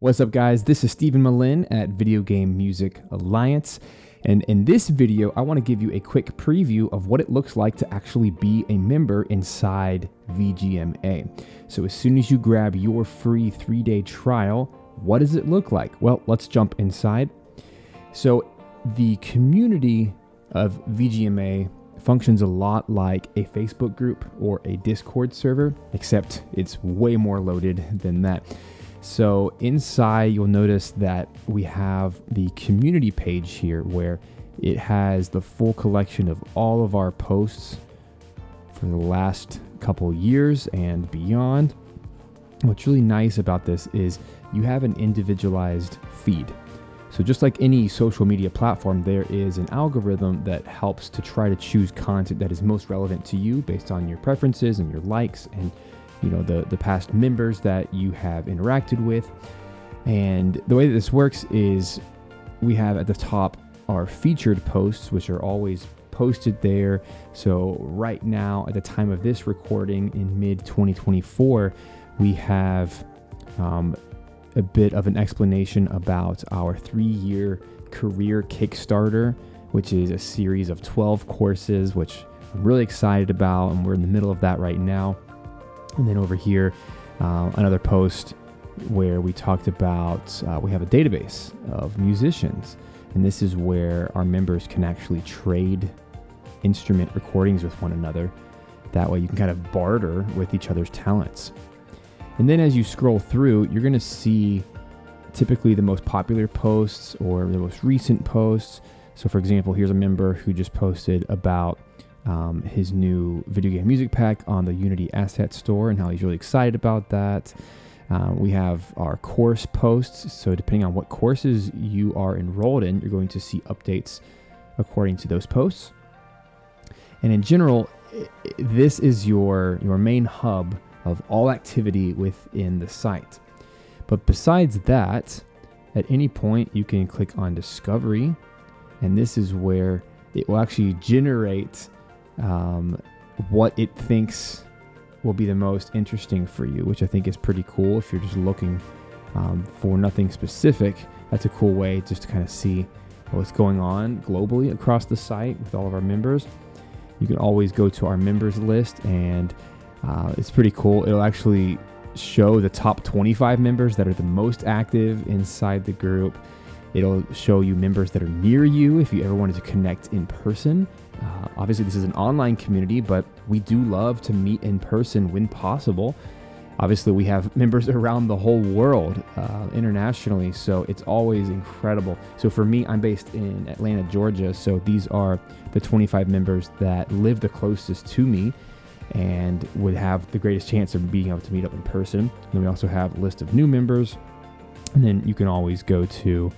What's up, guys? This is Stephen Melin at Video Game Music Alliance. And in this video, I want to give you a quick preview of what it looks like to actually be a member inside VGMA. So as soon as you grab your free 3-day trial, what does it look like? Well, let's jump inside. So the community of VGMA functions a lot like a Facebook group or a Discord server, except it's way more loaded than that. So inside, you'll notice that we have the community page here where it has the full collection of all of our posts for the last couple years and beyond. What's really nice about this is you have an individualized feed. So just like any social media platform, there is an algorithm that helps to try to choose content that is most relevant to you based on your preferences and your likes and the past members that you have interacted with. And the way that this works is we have at the top our featured posts, which are always posted there. So right now, at the time of this recording in mid 2024, we have a bit of an explanation about our 3-year career Kickstarter, which is a series of 12 courses, which I'm really excited about. And we're in the middle of that right now. And then over here, another post where we talked about, we have a database of musicians. And this is where our members can actually trade instrument recordings with one another. That way you can kind of barter with each other's talents. And then as you scroll through, you're going to see typically the most popular posts or the most recent posts. So for example, here's a member who just posted about his new video game music pack on the Unity Asset Store and how he's really excited about that. We have our course posts. So depending on what courses you are enrolled in, you're going to see updates according to those posts. And in general, this is your main hub of all activity within the site. But besides that, at any point you can click on Discovery, and this is where it will actually generate what it thinks will be the most interesting for you, which I think is pretty cool. If you're just looking for nothing specific, that's a cool way just to kind of see what's going on globally across the site with all of our members. You can always go to our members list, and it's pretty cool. It'll actually show the top 25 members that are the most active inside the group. It'll show you members that are near you if you ever wanted to connect in person. Obviously, this is an online community, but we do love to meet in person when possible. Obviously, we have members around the whole world internationally, so it's always incredible. So for me, I'm based in Atlanta, Georgia, so these are the 25 members that live the closest to me and would have the greatest chance of being able to meet up in person. And then we also have a list of new members, and then you can always go to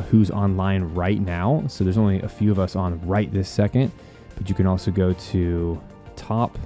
who's online right now. So there's only a few of us on right this second, but you can also go to top.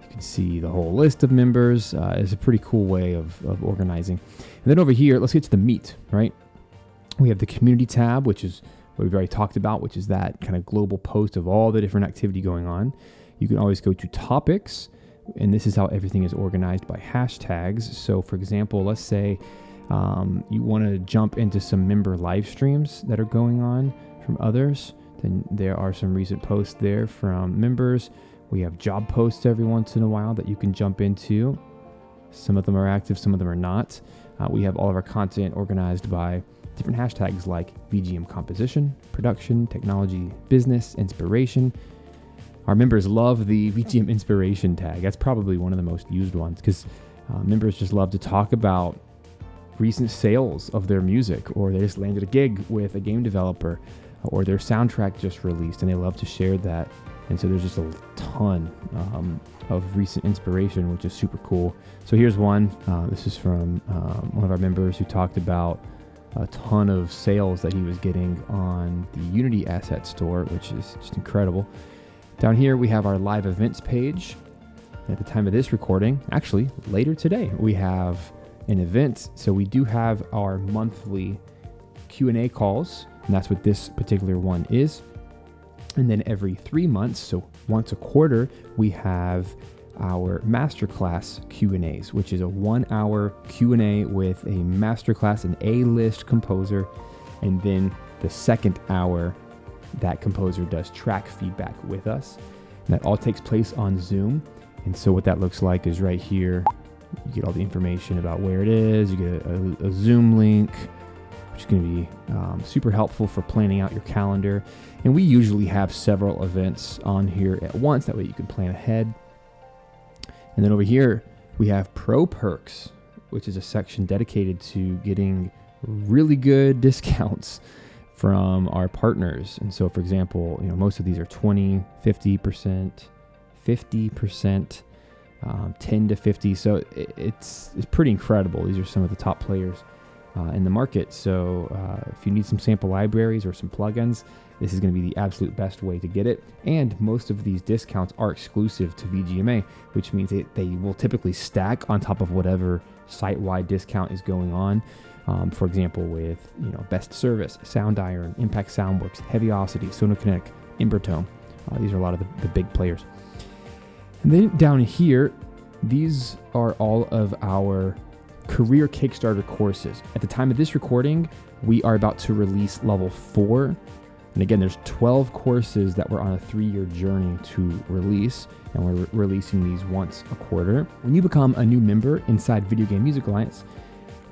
You can see the whole list of members. It's a pretty cool way of organizing. And then over here, let's get to the meat, right? We have the community tab, which is what we've already talked about, which is that kind of global post of all the different activity going on. You can always go to topics, and this is how everything is organized by hashtags. So for example, let's say you want to jump into some member live streams that are going on from others, then there are some recent posts there from members. We have job posts every once in a while that you can jump into. Some of them are active, some of them are not. We have all of our content organized by different hashtags like VGM composition, production, technology, business, inspiration. Our members love the VGM inspiration tag. That's probably one of the most used ones because members just love to talk about recent sales of their music, or they just landed a gig with a game developer, or their soundtrack just released and they love to share that. And so there's just a ton of recent inspiration, which is super cool. So here's one. This is from one of our members who talked about a ton of sales that he was getting on the Unity Asset Store, which is just incredible. Down here we have our live events page. At the time of this recording, actually later today, we have an event. So we do have our monthly Q&A calls, and that's what this particular one is. And then every 3 months, so once a quarter, we have our masterclass Q&As, which is a 1-hour Q&A with a masterclass, an A-list composer. And then the second hour, that composer does track feedback with us. And that all takes place on Zoom. And so what that looks like is right here. You get all the information about where it is. You get a Zoom link, which is going to be super helpful for planning out your calendar. And we usually have several events on here at once. That way you can plan ahead. And then over here, we have Pro Perks, which is a section dedicated to getting really good discounts from our partners. And so, for example, most of these are 20, 50%, 50%, 10 to 50. So it's pretty incredible. These are some of the top players in the market. So if you need some sample libraries or some plugins, this is going to be the absolute best way to get it. And most of these discounts are exclusive to VGMA, which means they will typically stack on top of whatever site-wide discount is going on. For example, with Best Service, Sound Iron, Impact Soundworks, Heaviosity, Sonokinetic, Imbertone. These are a lot of the big players. And then down here, these are all of our career Kickstarter courses. At the time of this recording, we are about to release level 4. And again, there's 12 courses that we're on a 3-year journey to release, and we're releasing these once a quarter. When you become a new member inside Video Game Music Alliance,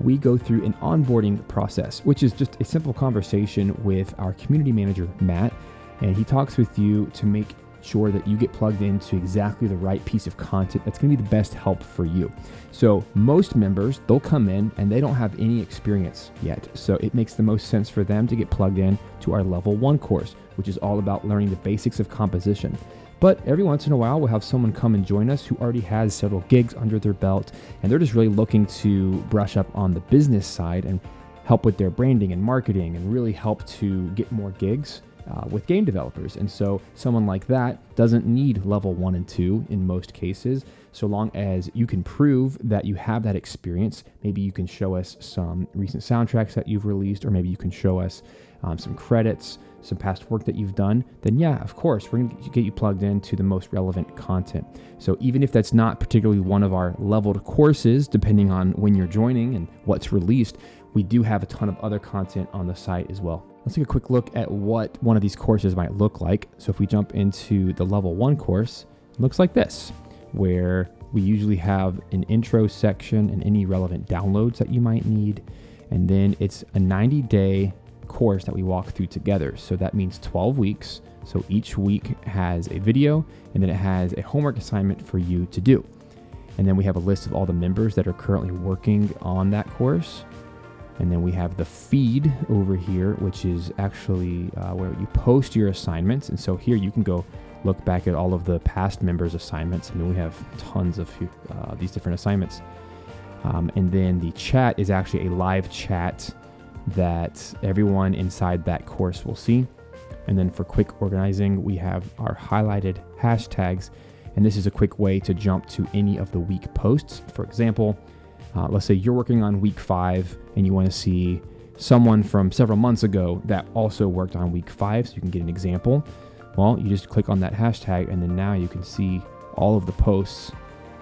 we go through an onboarding process, which is just a simple conversation with our community manager, Matt, and he talks with you to make sure that you get plugged into exactly the right piece of content that's going to be the best help for you. So most members, they'll come in and they don't have any experience yet. So it makes the most sense for them to get plugged in to our level 1 course, which is all about learning the basics of composition. But every once in a while, we'll have someone come and join us who already has several gigs under their belt, and they're just really looking to brush up on the business side and help with their branding and marketing and really help to get more gigs with game developers. And so someone like that doesn't need level 1 and 2 in most cases, so long as you can prove that you have that experience. Maybe you can show us some recent soundtracks that you've released, or maybe you can show us some credits, some past work that you've done. Then yeah, of course, we're going to get you plugged into the most relevant content. So even if that's not particularly one of our leveled courses, depending on when you're joining and what's released, we do have a ton of other content on the site as well. Let's take a quick look at what one of these courses might look like. So if we jump into the level 1 course, it looks like this, where we usually have an intro section and any relevant downloads that you might need. And then it's a 90-day course that we walk through together. So that means 12 weeks. So each week has a video, and then it has a homework assignment for you to do. And then we have a list of all the members that are currently working on that course. And then we have the feed over here, which is actually where you post your assignments. And so here you can go look back at all of the past members' assignments. I mean, we have tons of these different assignments. And then the chat is actually a live chat that everyone inside that course will see. And then for quick organizing, we have our highlighted hashtags. And this is a quick way to jump to any of the week posts. For example, let's say you're working on week 5 and you want to see someone from several months ago that also worked on week 5, so you can get an example. Well, you just click on that hashtag, and then now you can see all of the posts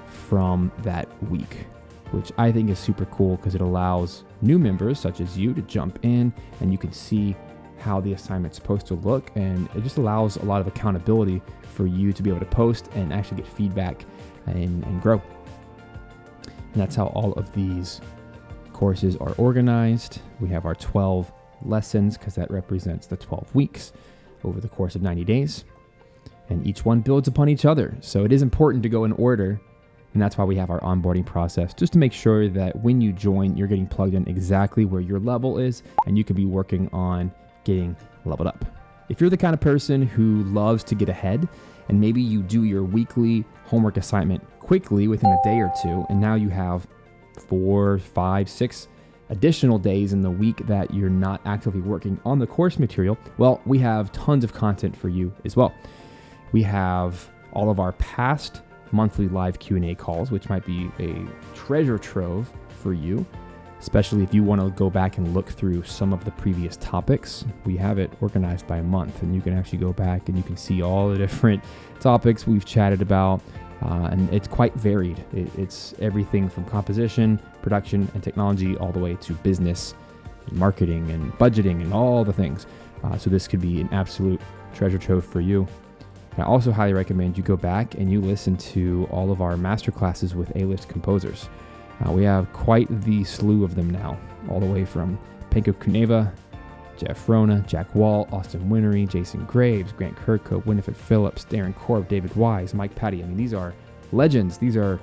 from that week, which I think is super cool because it allows new members such as you to jump in and you can see how the assignment's supposed to look, and it just allows a lot of accountability for you to be able to post and actually get feedback and grow. And that's how all of these courses are organized. We have our 12 lessons because that represents the 12 weeks over the course of 90 days. And each one builds upon each other. So it is important to go in order. And that's why we have our onboarding process, just to make sure that when you join, you're getting plugged in exactly where your level is, and you could be working on getting leveled up. If you're the kind of person who loves to get ahead, and maybe you do your weekly homework assignment quickly within a day or two, and now you have 4, 5, 6 additional days in the week that you're not actively working on the course material, well, we have tons of content for you as well. We have all of our past monthly live Q&A calls, which might be a treasure trove for you, especially if you want to go back and look through some of the previous topics. We have it organized by month, and you can actually go back and you can see all the different topics we've chatted about, And it's quite varied. It's everything from composition, production, and technology all the way to business, and marketing, and budgeting, and all the things. So this could be an absolute treasure trove for you. I also highly recommend you go back and you listen to all of our masterclasses with A-list composers. We have quite the slew of them now, all the way from Penko Kuneva, Jeff Rona, Jack Wall, Austin Winery, Jason Graves, Grant Kirkhope, Winifred Phillips, Darren Korb, David Wise, Mike Patty. I mean, these are legends. These are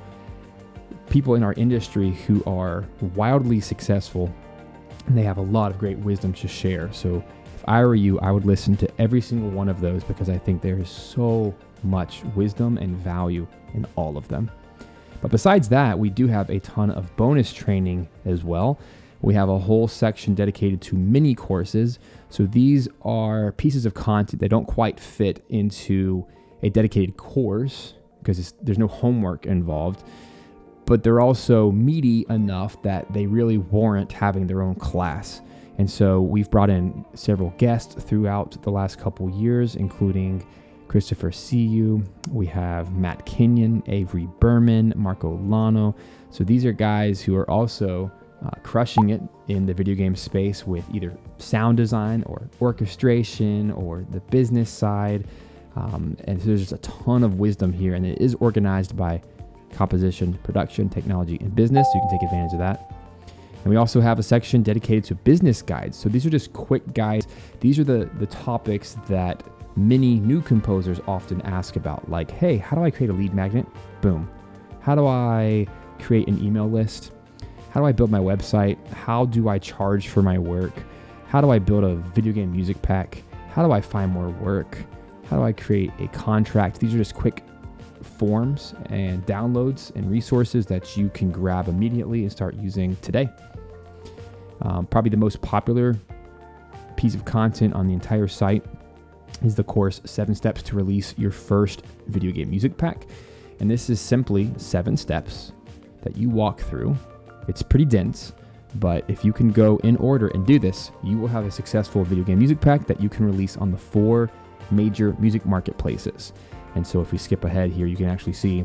people in our industry who are wildly successful, and they have a lot of great wisdom to share. So if I were you, I would listen to every single one of those because I think there is so much wisdom and value in all of them. But besides that, we do have a ton of bonus training as well. We have a whole section dedicated to mini courses. So these are pieces of content that don't quite fit into a dedicated course because there's no homework involved, but they're also meaty enough that they really warrant having their own class. And so we've brought in several guests throughout the last couple years, including Christopher Siu. We have Matt Kenyon, Avery Berman, Marco Lano. So these are guys who are also crushing it in the video game space with either sound design or orchestration or the business side. And so there's just a ton of wisdom here, and it is organized by composition, production, technology, and business. So you can take advantage of that. And we also have a section dedicated to business guides. So these are just quick guides. These are the topics that many new composers often ask about, like, hey, how do I create a lead magnet? Boom. How do I create an email list? How do I build my website? How do I charge for my work? How do I build a video game music pack? How do I find more work? How do I create a contract? These are just quick forms and downloads and resources that you can grab immediately and start using today. Probably the most popular piece of content on the entire site is the course 7 Steps to Release Your First Video Game Music Pack. And this is simply 7 steps that you walk through. It's pretty dense, but if you can go in order and do this, you will have a successful video game music pack that you can release on the 4 major music marketplaces. And so if we skip ahead here, you can actually see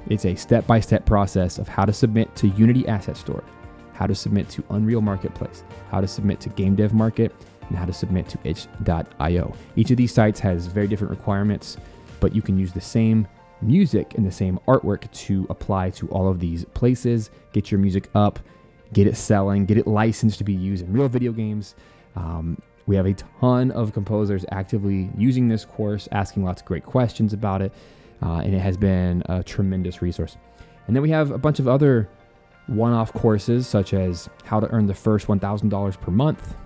it's a step-by-step process of how to submit to Unity Asset Store, how to submit to Unreal Marketplace, how to submit to Game Dev Market, and how to submit to itch.io. Each of these sites has very different requirements, but you can use the same music and the same artwork to apply to all of these places, get your music up, get it selling, get it licensed to be used in real video games. We have a ton of composers actively using this course, asking lots of great questions about it, and it has been a tremendous resource. And then we have a bunch of other one-off courses, such as how to earn the first $1,000 per month,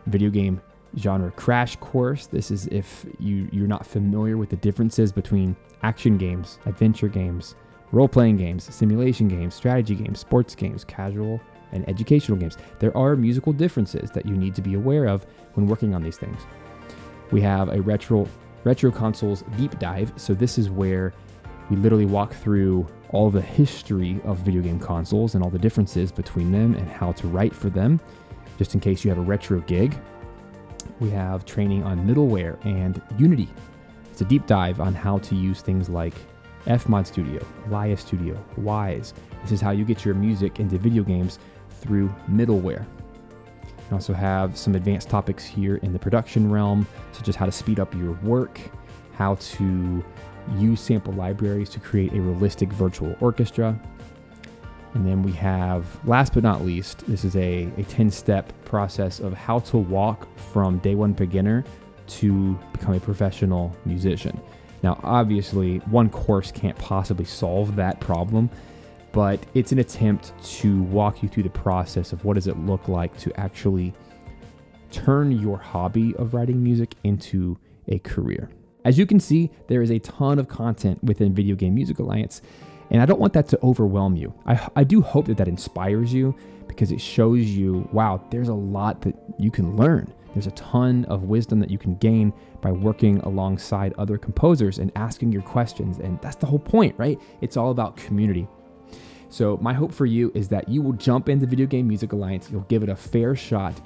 video game genre crash course. This is if you're not familiar with the differences between action games, adventure games, role-playing games, simulation games, strategy games, sports games, casual and educational games. There are musical differences that you need to be aware of when working on these things. We have a retro consoles deep dive. So this is where we literally walk through all the history of video game consoles and all the differences between them and how to write for them, just in case you have a retro gig. We have training on middleware and Unity. It's a deep dive on how to use things like Fmod Studio, Laya Studio, Wise. This is how you get your music into video games through middleware. We also have some advanced topics here in the production realm, such as how to speed up your work, how to use sample libraries to create a realistic virtual orchestra. And then we have, last but not least, this is a 10-step process of how to walk from day one beginner to become a professional musician. Now, obviously, one course can't possibly solve that problem, but it's an attempt to walk you through the process of what does it look like to actually turn your hobby of writing music into a career. As you can see, there is a ton of content within Video Game Music Alliance, and I don't want that to overwhelm you. I do hope that inspires you because it shows you, wow, there's a lot that you can learn. There's a ton of wisdom that you can gain by working alongside other composers and asking your questions. And that's the whole point, right? It's all about community. So my hope for you is that you will jump into Video Game Music Alliance. You'll give it a fair shot.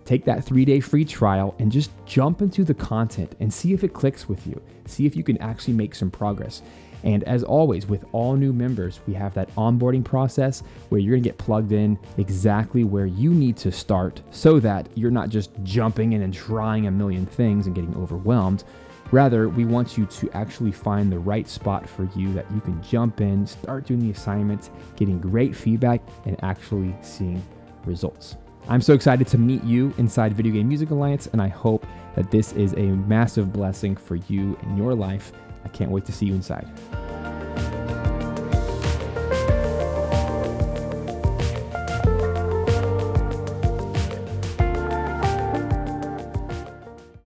Take that 3-day free trial and just jump into the content and see if it clicks with you. See if you can actually make some progress. And as always, with all new members, we have that onboarding process where you're gonna get plugged in exactly where you need to start so that you're not just jumping in and trying a million things and getting overwhelmed. Rather, we want you to actually find the right spot for you that you can jump in, start doing the assignments, getting great feedback, and actually seeing results. I'm so excited to meet you inside Video Game Music Alliance, and I hope that this is a massive blessing for you in your life. I can't wait to see you inside.